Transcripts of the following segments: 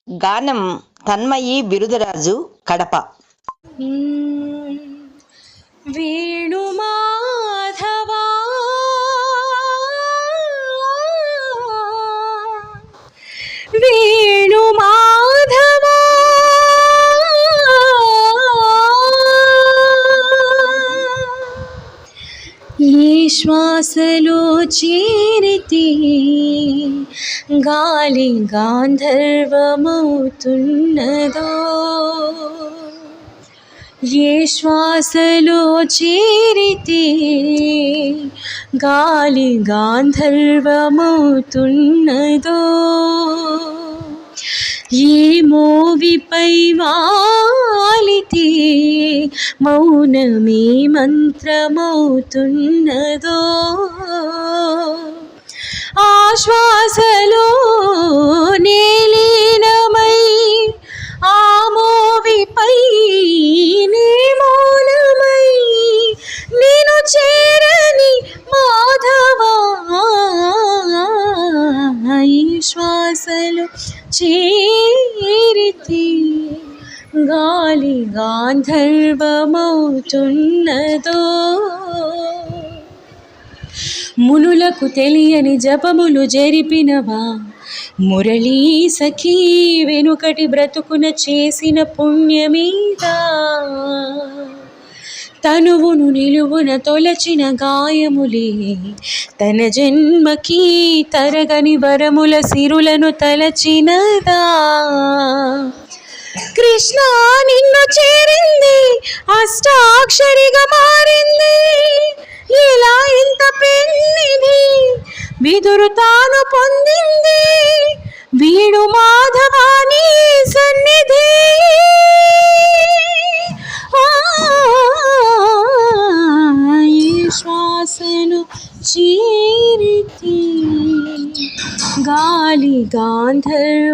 గానం తన్మయి బిరుదరాజు, కడప. వేణు మాధవా వేణు మాధవా ఈ శ్వాసలో చేరితే గాలి గాంధర్వమవుతున్నదో, ఏ శ్వాసలో చేరితే గాలి గాంధర్వమవుతున్నదో, ఏ మోవిపై వాలితే మౌనమే మంత్రమవుతున్నదో, ఆశ్వాసలో నీలీనమై ఆ మోవిపై నీ మౌనమై నేను చేరని మాధవా, ఈ శ్వాసలో చేరితే గాలి గాంధర్వమవుతున్నదో, మునులకు తెలియని జపములు జరిపినవా మురళీ సఖీ, వెనుకటి బ్రతుకున చేసిన పుణ్యమీదా, తనువును నిలువున తొలచిన గాయములే తన జన్మకి తరగని వరముల సిరులను తలచినదా, కృష్ణ నిన్ను చేరింది అష్టాక్షరిగా మారింది, ఇలా ఇంత పెన్నిది విదురు తాను పొందింది, వీడు మాధవాని సన్నిధి, ఈ శ్వాసను చేరితే గాలి గాంధర్వమవుతున్నదో,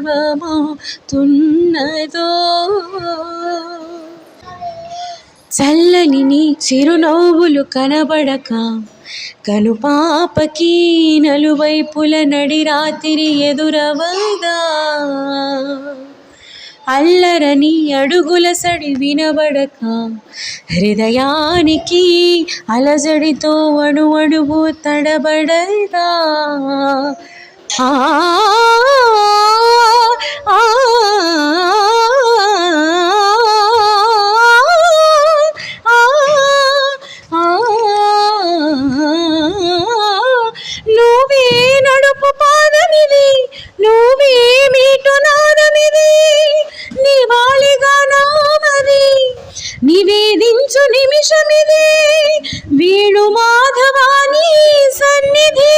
చల్లని నీ చిరునవ్వులు కనబడక కనుపాపకి నలువైపుల నడి రాత్రి ఎదురవదా, అల్లరని అడుగుల సడి వినబడక హృదయానికి అలజడితో అణువణువు తడబడదా, ఆ నువ్వే నడుపు పాదమిది, నువ్వే మీటు నాదమిది, నివాళిగా నామది నివేదించు నిమిషమిది, వీణు మాధవాని సన్నిధి,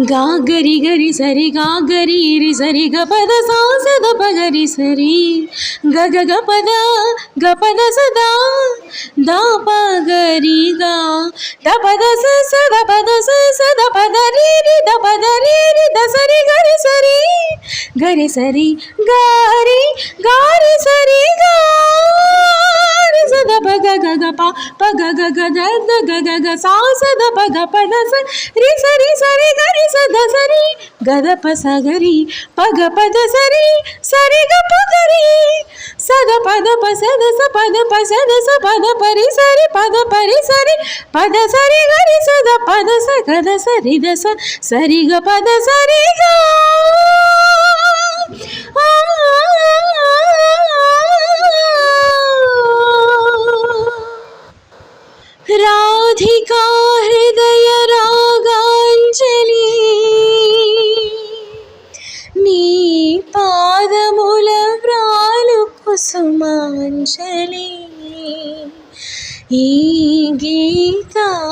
గాగరి గరి సరి గాగరి రి సరి గపద సాసద పగరి సరి గగ గపద గపద సదా దా పగరి గా దపద సద పద సద పదరి రి దపదరి రి దసరి గరి సరి గరి సరి గారి గారి సరి గా సద పగ గగ పగ గగ దగ గగ గ సాసద పగ పద రి సరి సరి గరి సద సరి గద ప సగరి పగ పద సరి సరి గ పగరి సద పద ప సద స పద ప సద స పద పరి సరి పద పరి సరి పద సరి గరి సద పద స గద సరి ద స సరి గ పద సరి గ రాధికా హృదయ రాగాంజలి, నీ పాదముల వ్రాలు కుసుమాంజలి, ఈ గీతాంజలి.